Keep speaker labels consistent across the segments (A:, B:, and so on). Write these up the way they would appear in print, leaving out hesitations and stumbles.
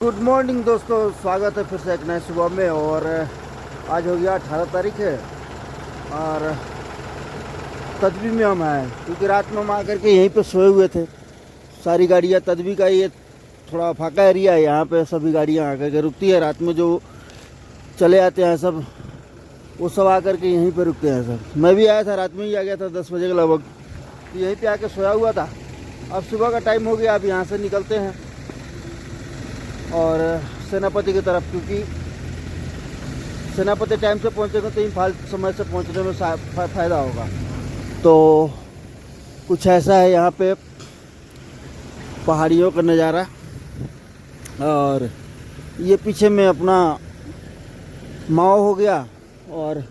A: Good morning दोस्तों, स्वागत है फिर से एक नए सुबह में। और आज हो गया 18 तारीख है और तदबी में हम आए क्योंकि रात में हम आकर के यहीं पे सोए हुए थे। सारी गाड़ियाँ तदबी का ये थोड़ा फाका एरिया है, यहाँ पे सभी गाड़ियाँ आकर के रुकती है। रात में जो चले आते हैं सब, वो सब आकर के यहीं पे रुकते हैं सब। मैं भी आया था, रात में ही आ गया था 10 बजे के लगभग, तो यहीं पे आके सोया हुआ था। अब सुबह का टाइम हो गया, अब यहाँ से निकलते हैं और सेनापति की तरफ, क्योंकि सेनापति टाइम से पहुंचेगा तो इम्फाल समय से पहुंचने में फ़ायदा होगा। तो कुछ ऐसा है यहाँ पे पहाड़ियों का नज़ारा। और ये पीछे में अपना माओ हो गया और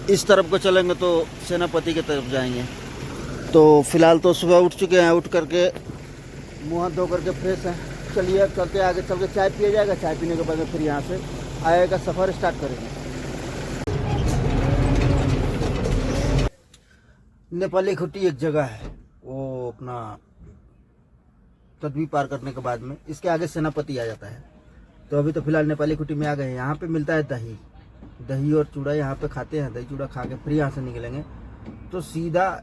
A: इस तरफ को चलेंगे तो सेनापति की तरफ जाएंगे। तो फिलहाल तो सुबह उठ चुके हैं, उठ करके मुँह हाथ धो करके फ्रेश हैं। चलिए चलते आगे, चल के चाय पिया जाएगा। चाय पीने के बाद में फिर यहाँ से आगे का सफ़र स्टार्ट करेंगे। नेपाली खुट्टी एक जगह है, वो अपना तदबी पार करने के बाद में इसके आगे सेनापति आ जाता है। तो अभी तो फिलहाल नेपाली खुट्टी में आ गए हैं। यहाँ पे मिलता है दही और चूड़ा, यहाँ पे खाते हैं। दही चूड़ा खा के फिर यहाँ से निकलेंगे तो सीधा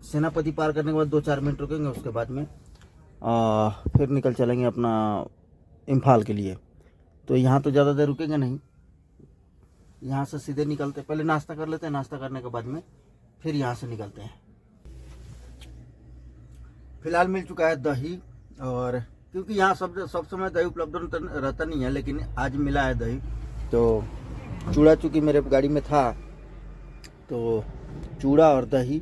A: सेनापति पार करने के बाद 2-4 मिनट रुकेंगे, उसके बाद में फिर निकल चलेंगे अपना इम्फाल के लिए। तो यहाँ तो ज़्यादा देर रुकेंगे नहीं, यहाँ से सीधे निकलते, पहले नाश्ता कर लेते हैं। नाश्ता करने के बाद में फिर यहाँ से निकलते हैं। फिलहाल मिल चुका है दही, और क्योंकि यहाँ सब समय दही उपलब्ध रहता नहीं है, लेकिन आज मिला है दही। तो चूड़ा चूँकि मेरे गाड़ी में था, तो चूड़ा और दही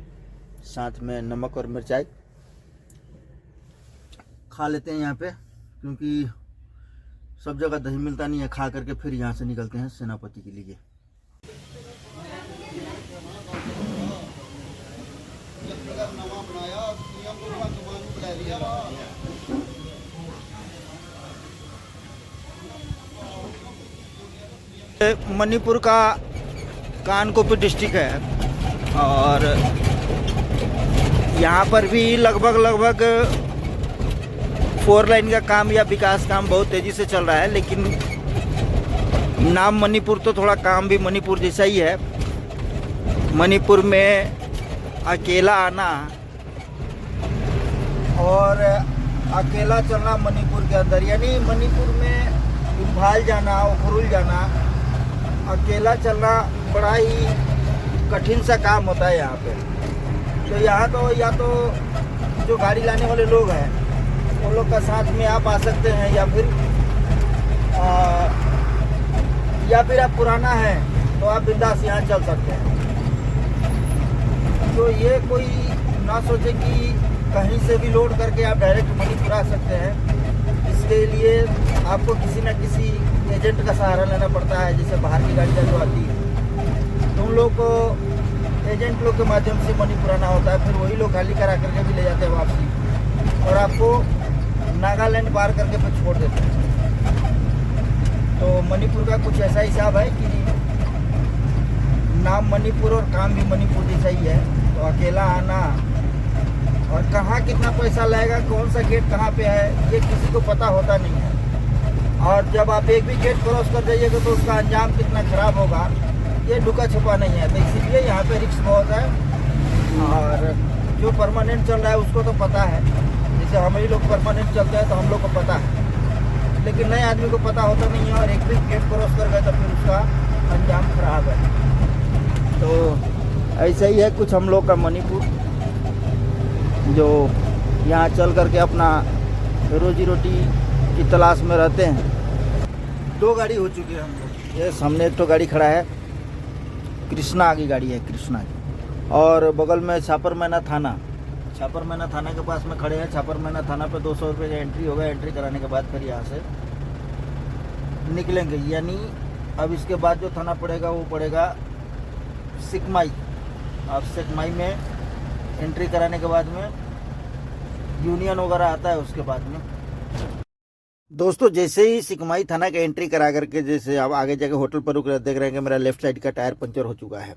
A: साथ में नमक और मिर्चाई खा लेते हैं यहाँ पे, क्योंकि सब जगह दही मिलता नहीं है। खा करके फिर यहाँ से निकलते हैं सेनापति के लिए। मणिपुर का कानकोपी डिस्ट्रिक्ट है और यहाँ पर भी लगभग 4 लाइन का काम या विकास काम बहुत तेज़ी से चल रहा है। लेकिन नाम मणिपुर, तो थोड़ा काम भी मणिपुर जैसा ही है। मणिपुर में अकेला आना और अकेला चलना मणिपुर के अंदर, यानी मणिपुर में इम्फाल जाना, उखरुल जाना, अकेला चलना बड़ा ही कठिन सा काम होता है यहाँ पे। तो यहाँ तो या तो जो गाड़ी लाने वाले लोग हैं उन लोग का साथ में आप आ सकते हैं, या फिर आप पुराना है तो आप बिंदास यहाँ चल सकते हैं। तो ये कोई ना सोचे कि कहीं से भी लोड करके आप डायरेक्ट मणिपुर आ सकते हैं। इसके लिए आपको किसी न किसी एजेंट का सहारा लेना पड़ता है, जैसे बाहर की गाड़ियाँ जो आती है तो उन लोग को एजेंट लोग के माध्यम से मणिपुर आना होता है। फिर वही लोग खाली करा करके भी ले जाते हैं वापसी, और आपको नागालैंड पार करके फिर छोड़ देते हैं। तो मणिपुर का कुछ ऐसा हिसाब है कि नाम मणिपुर और काम भी मणिपुर जैसा ही है। तो अकेला आना और कहाँ कितना पैसा लगेगा, कौन सा गेट कहाँ पे है, ये किसी को पता होता नहीं है। और जब आप एक भी गेट क्रॉस कर जाइएगा तो उसका अंजाम कितना खराब होगा, ये लुका छुपा नहीं है। तो इसीलिए यहाँ पे रिस्क बहुत है। और जो परमानेंट चल रहा है उसको तो पता है, जैसे हम ही लोग परमानेंट चलते हैं तो हम लोग को पता है, लेकिन नए आदमी को पता होता नहीं है। और एक भी गेट क्रॉस कर गए तो फिर उसका अंजाम खराब है। तो ऐसा ही है कुछ हम लोग का मणिपुर, जो यहाँ चल करके अपना रोजी रोटी की तलाश में रहते हैं। 2 गाड़ी हो चुकी है हम लोग। ये सामने एक तो गाड़ी खड़ा है, कृष्णा आगे गाड़ी है, कृष्णा की। और बगल में छापर मैना थाना के पास में खड़े हैं। छापर मैना थाना पे 200 रुपये का एंट्री होगा। एंट्री कराने के बाद फिर यहाँ से निकलेंगे, यानी अब इसके बाद जो थाना पड़ेगा वो पड़ेगा सिकमाई। अब सिकमाई में एंट्री कराने के बाद में यूनियन वगैरह आता है। उसके बाद में दोस्तों जैसे ही सिकमाई थाना का एंट्री करा करके, जैसे अब आगे जाके होटल पर रुक रहे, देख रहे हैं कि मेरा लेफ्ट साइड का टायर पंचर हो चुका है।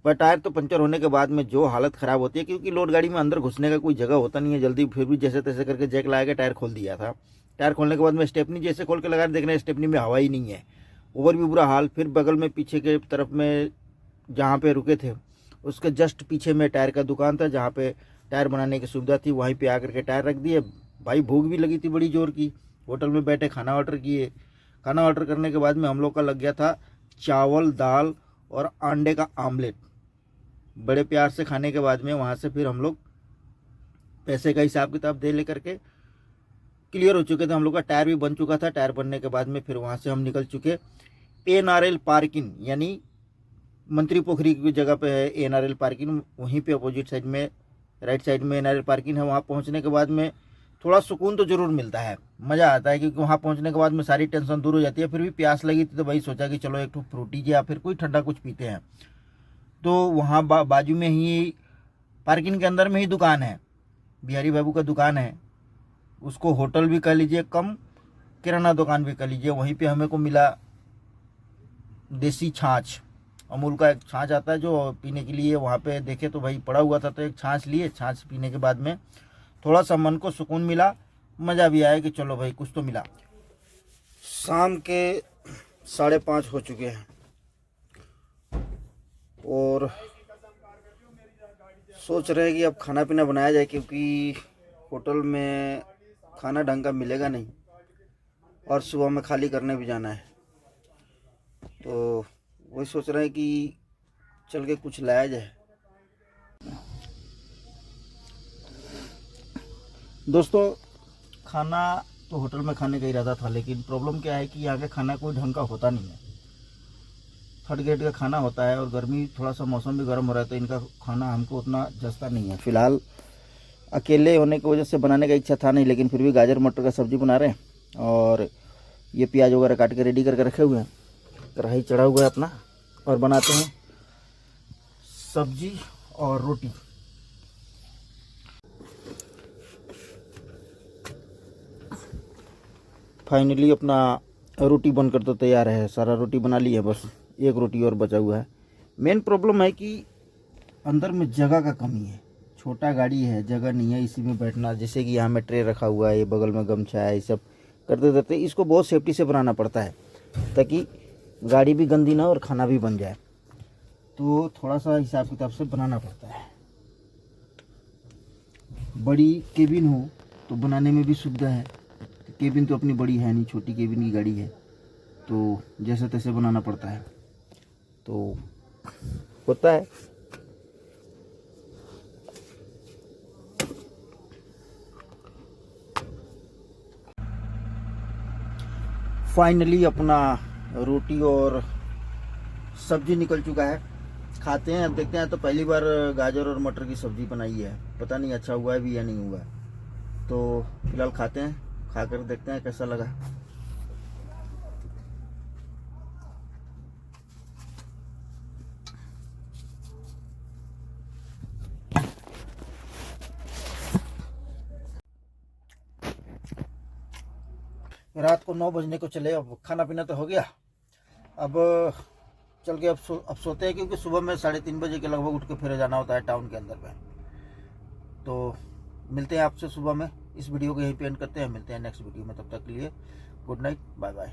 A: पर टायर तो पंचर होने के बाद में जो हालत ख़राब होती है, क्योंकि लोड गाड़ी में अंदर घुसने का कोई जगह होता नहीं है जल्दी, फिर भी जैसे तैसे करके जैक लगा के टायर खोल दिया था। टायर खोलने के बाद में स्टेपनी जैसे खोल के लगा देख रहे हैं, स्टेपनी में हवा ही नहीं है, और भी बुरा हाल। फिर बगल में पीछे के तरफ में जहाँ पे रुके थे उसके जस्ट पीछे में टायर का दुकान था, जहाँ पे टायर बनाने की सुविधा थी, वहीं पे आकर के टायर रख दिए। भाई भूख भी लगी थी बड़ी जोर की, होटल में बैठे खाना ऑर्डर किए। खाना ऑर्डर करने के बाद में हम लोग का लग गया था चावल, दाल और अंडे का आमलेट। बड़े प्यार से खाने के बाद में वहाँ से फिर हम लोग पैसे का हिसाब किताब दे लेकर के क्लियर हो चुके थे। हम लोग का टायर भी बन चुका था। टायर बनने के बाद में फिर वहाँ से हम निकल चुके NRL पार्किंग, यानी मंत्री पोखरी की जगह पे है NRL पार्किंग, वहीं पे अपोजिट साइड में राइट साइड में NRL पार्किंग है। वहाँ पहुँचने के बाद में थोड़ा सुकून तो ज़रूर मिलता है, मज़ा आता है, क्योंकि वहाँ पहुँचने के बाद में सारी टेंशन दूर हो जाती है। फिर भी प्यास लगी थी तो भाई सोचा कि चलो एक तो फ्रूटी या फिर कोई ठंडा कुछ पीते हैं। तो वहाँ बाजू में ही पार्किंग के अंदर में ही दुकान है, बिहारी बाबू का दुकान है, उसको होटल भी कह लीजिए, कम किराना दुकान भी कह लीजिए। वहीं पे हमें को मिला देसी छाछ, अमूल का एक छाछ आता है जो पीने के लिए। वहाँ पे देखे तो भाई पड़ा हुआ था, तो एक छाछ लिए। छाछ पीने के बाद में थोड़ा सा मन को सुकून मिला, मज़ा भी आया कि चलो भाई कुछ तो मिला। शाम के 5:30 हो चुके हैं और सोच रहे हैं कि अब खाना पीना बनाया जाए, क्योंकि होटल में खाना ढंग का मिलेगा नहीं और सुबह में खाली करने भी जाना है। तो वही सोच रहे हैं कि चल के कुछ लाया जाए। दोस्तों, खाना तो होटल में खाने का इरादा था, लेकिन प्रॉब्लम क्या है कि यहाँ का खाना कोई ढंग का होता नहीं है। थर्ड ग्रेड का खाना होता है, और गर्मी थोड़ा सा मौसम भी गर्म हो रहा है, तो इनका खाना हमको उतना जचता नहीं है। फ़िलहाल अकेले होने की वजह से बनाने का इच्छा था नहीं, लेकिन फिर भी गाजर मटर का सब्ज़ी बना रहे हैं, और ये प्याज वगैरह काट के रेडी करके रखे हुए हैं। कढ़ाई चढ़ा हुआ है अपना, और बनाते हैं सब्जी और रोटी। फाइनली अपना रोटी बनकर तो तैयार है, सारा रोटी बना ली है, बस एक रोटी और बचा हुआ है। मेन प्रॉब्लम है कि अंदर में जगह का कमी है, छोटा गाड़ी है, जगह नहीं है इसी में बैठना। जैसे कि यहाँ में ट्रे रखा हुआ है, ये बगल में गमछा है, ये सब करते करते इसको बहुत सेफ्टी से बनाना पड़ता है, ताकि गाड़ी भी गंदी ना और खाना भी बन जाए। तो थोड़ा सा हिसाब किताब से बनाना पड़ता है। बड़ी केबिन हो तो बनाने में भी सुविधा है। केबिन तो अपनी बड़ी है नहीं, छोटी केबिन की गाड़ी है, तो जैसे तैसे बनाना पड़ता है, तो होता है। फाइनली अपना रोटी और सब्जी निकल चुका है, खाते हैं। अब देखते हैं, तो पहली बार गाजर और मटर की सब्जी बनाई है, पता नहीं अच्छा हुआ है भी या नहीं हुआ है। तो फिलहाल खाते हैं, खाकर देखते हैं कैसा लगा। रात को 9 बजने को चले, अब खाना पीना तो हो गया। अब चल के अब सोते हैं, क्योंकि सुबह में 3:30 बजे के लगभग उठ के फिर जाना होता है टाउन के अंदर में। तो मिलते हैं आपसे सुबह में। इस वीडियो को यहीं पे एंड करते हैं, मिलते हैं नेक्स्ट वीडियो में। तब तक के लिए गुड नाइट, बाय बाय।